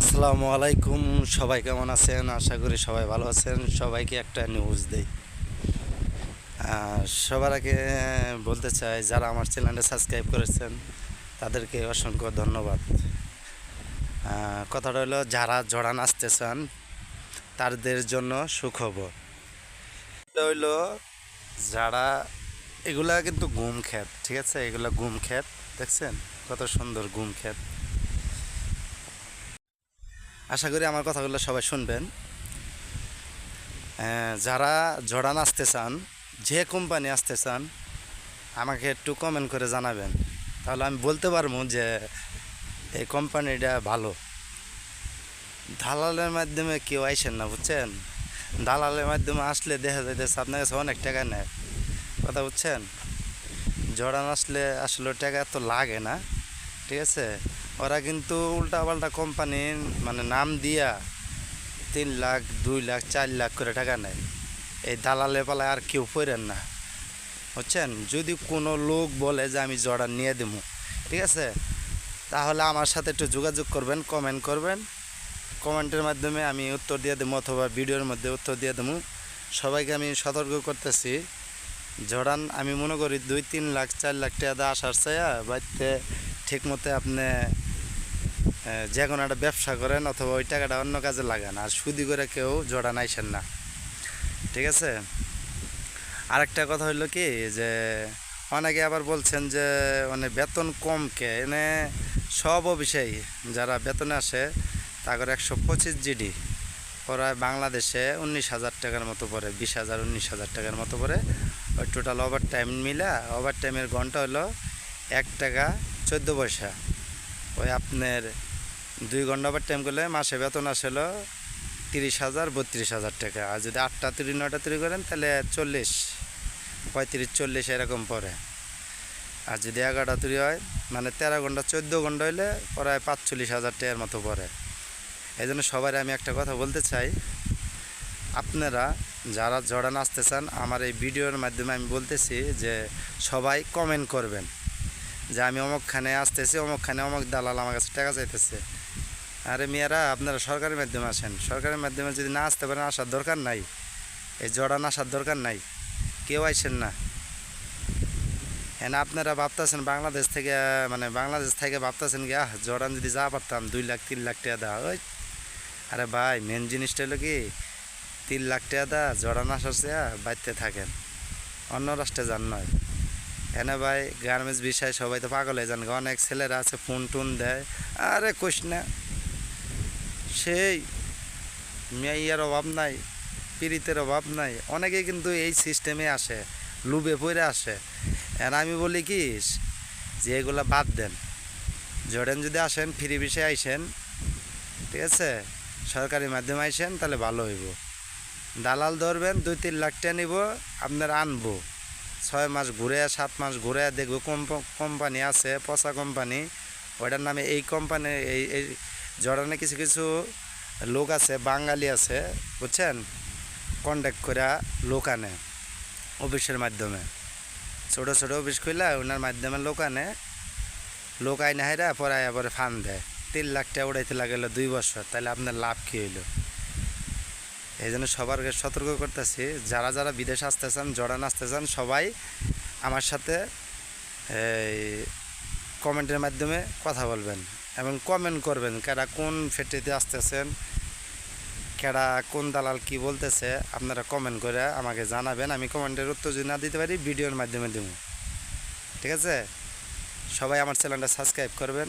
আসসালামু আলাইকুম। সবাই কেমন আছেন? আশা করি সবাই ভালো আছেন। সবাইকে একটা নিউজ দেই। সবার আগে বলতে চাই, যারা আমার চ্যানেলটা সাবস্ক্রাইব করেছেন তাদেরকে অসংখ্য ধন্যবাদ। কথাটা হলো, যারা জড়ান আসতে চান তাদের জন্য সুখবর। এটা হইলো, যারা এগুলা কিন্তু গুম ক্ষেত, ঠিক আছে? এগুলা গুম ক্ষেত, দেখছেন কত সুন্দর গুম ক্ষেত। আশা করি আমার কথাগুলো সবাই শুনবেন। যারা জড়ান আসতে চান, যে কোম্পানি আসতে চান, আমাকে একটু কমেন্ট করে জানাবেন, তাহলে আমি বলতে পারবো যে এই কোম্পানিটা ভালো। দালালের মাধ্যমে কেউ আইসেন না, বুঝছেন? দালালের মাধ্যমে আসলে দেখা যাইতেছে আপনার কাছে অনেক টাকা নেয়, কথা বুঝছেন? জড়ান আসলে আসলে টাকা তো লাগে না, ঠিক আছে? ওরা কিন্তু উল্টা পাল্টা কোম্পানির মানে নাম দিয়া 3 লাখ 2 লাখ 4 লাখ করে টাকা নেয়। এই দালালে পালায় আর কেউ পড়েন না, বুঝছেন? যদি কোনো লোক বলে যে আমি জর্ডান নিয়ে দেবো, ঠিক আছে, তাহলে আমার সাথে একটু যোগাযোগ করবেন, কমেন্ট করবেন। কমেন্টের মাধ্যমে আমি উত্তর দিয়ে দেবো, অথবা ভিডিওর মধ্যে উত্তর দিয়ে দেবো। সবাইকে আমি সতর্ক করতেছি, জর্ডান আমি মনে করি 2-3 লাখ 4 লাখ টাকা দিয়ে আসার চাইয়া বাড়িতে ঠিক মতো আপনি যে কোনো একটা ব্যবসা করেন, অথবা ওই টাকাটা অন্য কাজে লাগান, আর সুদি করে কেউ জর্ডান আইসেন না, ঠিক আছে? আরেকটা কথা হইলো কি, যে অনেকে আবার বলছেন যে মানে বেতন কম কে এনে। সব অফিসেই যারা বেতনে আসে তাদের 125 জিডি প্রায় বাংলাদেশে 19,000 টাকার মতো পড়ে, 20,000 19,000 টাকার মতো পড়ে। ওই টোটাল ওভার টাইম মিলা, ওভার টাইমের ঘন্টা হলো 1 টাকা 14 পয়সা। ওই আপনার 2 ঘন্টা ওভার টাইম করলে মাসে বেতন আসলো 30,000 32,000 টাকা। আর যদি 8টা 30 9টা 30 করেন তাহলে 40 35 40 এরকম পড়ে। আর যদি 11টা 30 হয়, মানে 13 ঘন্টা 14 ঘন্টা হইলে প্রায় 45,000 টাকার মতো পড়ে। এই জন্য সবাই আমি একটা কথা বলতে চাই, আপনারা যারা জর্ডান আসতে চান, আমার এই ভিডিওর মাধ্যমে আমি বলতেছি যে সবাই কমেন্ট করবেন যে আমি অমুকখানে আসতেছি, অমুকখানে অমুক দালাল আমার কাছে টাকা চাইতেছে। আরে মেয়েরা, আপনারা সরকারের মাধ্যমে আসেন। সরকারের মাধ্যমে যদি না আসতে পারেন, আসার দরকার নাই। এই জর্ডান আসার দরকার নাই, কেউ আইসেন না। হ্যাঁ, আপনারা ভাবতেছেন বাংলাদেশ থেকে, মানে বাংলাদেশ থেকে ভাবতেছেন কি, জর্ডান যদি যা পারতাম 2 লাখ 3 লাখ টাকা দেওয়া। ওই আরে ভাই, মেন জিনিসটা হলো কি, 3 লাখ টাকা দেওয়া জর্ডান আসার চেয়ে বাড়িতে থাকেন, অন্য রাষ্ট্রে যান নয়। এনে ভাই, গার্মেন্টস বিষয়ে সবাই তো পাগল হয়ে যান। অনেক ছেলেরা আছে ফোন টোন দেয়, আরে কোশ না, সেই মেয়ের অভাব নাই, পীড়িতের অভাব নাই। অনেকে কিন্তু এই সিস্টেমে আসে, লুবে পড়ে আসে। আর আমি বলি কি, যে এগুলো বাদ দেন। জর্ডান যদি আসেন, ফ্রি বিষয়ে আইসেন, ঠিক আছে? সরকারি মাধ্যমে আইসেন, তাহলে ভালো হইব। দালাল ধরবেন, 2-3 লাখ টাকা নিব, আপনার আনবো 6 মাস ঘুরে 7 মাস ঘুরে দেখবো কোম্পানি আছে, পচা কোম্পানি, ওইটার নামে এই কোম্পানি। এই জর্ডানে কিছু কিছু লোক আছে, বাঙালি আছে, বুঝছেন? কন্ট্যাক্ট করে লোক আনে অফিসের মাধ্যমে, ছোটো ছোটো অফিস খুললে ওনার মাধ্যমে লোক আনে। লোক আইনে হাইরা পরে আবার ফান দেয়। 3 লাখ টাকা উড়াইতে লাগলো 2 বছর, তাহলে আপনার লাভ কী হইলো? এই জন্য সবারকে সতর্ক করতেছি, যারা যারা বিদেশ আসতে চান, জর্ডান আসতে চান, সবাই আমার সাথে এই কমেন্টের মাধ্যমে কথা বলবেন এবং কমেন্ট করবেন, কারা কোন ফ্যাক্টরিতে আসতেছেন, কারা কোন দালাল কি বলতেছে, আপনারা কমেন্ট করে আমাকে জানাবেন। আমি কমেন্টের উত্তর যদি না দিতে পারি, ভিডিওর মাধ্যমে দেব, ঠিক আছে? সবাই আমার চ্যানেলটা সাবস্ক্রাইব করবেন,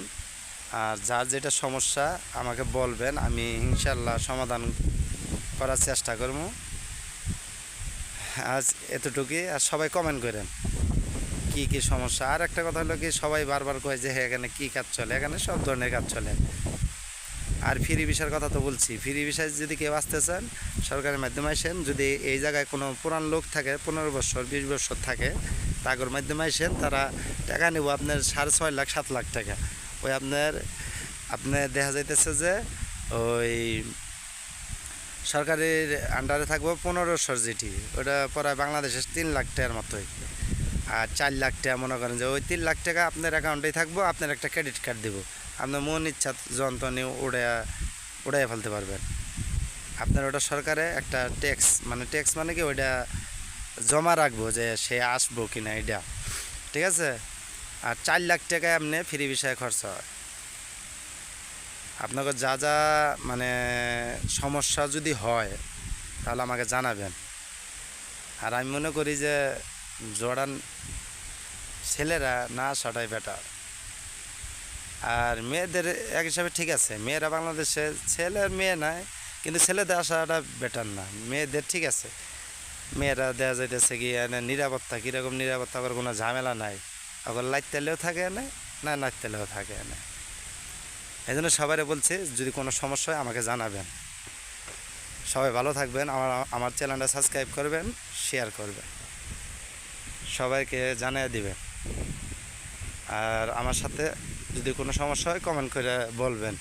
আর যার যেটা সমস্যা আমাকে বলবেন, আমি ইনশাল্লাহ সমাধান করার চেষ্টা করব। আজ এতটুকুই। আর সবাই কমেন্ট করেন কি কি সমস্যা। আর একটা কথা হলো কি, সবাই বারবার কয় যে হ্যাঁ এখানে কী কাজ চলে, এখানে সব ধরনের কাজ চলে। আর ফ্রি ভিসার কথা তো বলছি, ফ্রি ভিসায় যদি কেউ আসতে চান, সরকারের মাধ্যমে আসেন। যদি এই জায়গায় কোনো পুরান লোক থাকে, 15 বছর 20 বছর থাকে, তাগর মাধ্যমে আসেন, তারা টাকা নেব আপনার 6.5 লাখ 7 লাখ টাকা। ওই আপনার দেখা যাইতেছে যে ওই সরকারের আন্ডারে থাকবো 1500 জিটি, ওটা প্রায় বাংলাদেশের 3 লাখ টাকার মতোই। আর 4 লাখ টাকা মনে করেন যে ওই 3 লাখ টাকা আপনার অ্যাকাউন্টেই থাকবো, আপনার একটা ক্রেডিট কার্ড দেবো, আপনার মন ইচ্ছা যন্ত্রণে ওটা উড়াইয়া ফেলতে পারবেন। আপনার ওটা সরকারে একটা ট্যাক্স মানে কি ওইটা জমা রাখবো যে সে আসবো কি না এটা, ঠিক আছে। আর 4 লাখ টাকা এমনি ফ্রি ভিসায় খরচ হয়। আপনাকে যা যা মানে সমস্যা যদি হয় তাহলে আমাকে জানাবেন। আর আমি মনে করি যে জর্ডান ছেলেরা না আসাটাই বেটার। আর মেয়েদের এক হিসাবে ঠিক আছে, মেয়েরা বাংলাদেশে, ছেলের মেয়ে নাই কিন্তু ছেলেদের আসাটা বেটার না, মেয়েদের ঠিক আছে। মেয়েরা দেওয়া যাইতেছে কি নিরাপত্তা, কীরকম নিরাপত্তা, আবার কোনো ঝামেলা নাই, আবার লাইতেলেও থাকে এনে না নাইতেলেও থাকে এনে। এই জন্য সবাই বলছি যদি কোনো সমস্যা হয় আমাকে জানাবেন। সবাই ভালো থাকবেন, আমার চ্যানেলটা সাবস্ক্রাইব করবেন, শেয়ার করবেন, সবাইকে জানিয়ে দিবেন। আর আমার সাথে যদি কোনো সমস্যা হয় কমেন্ট করে বলবেন।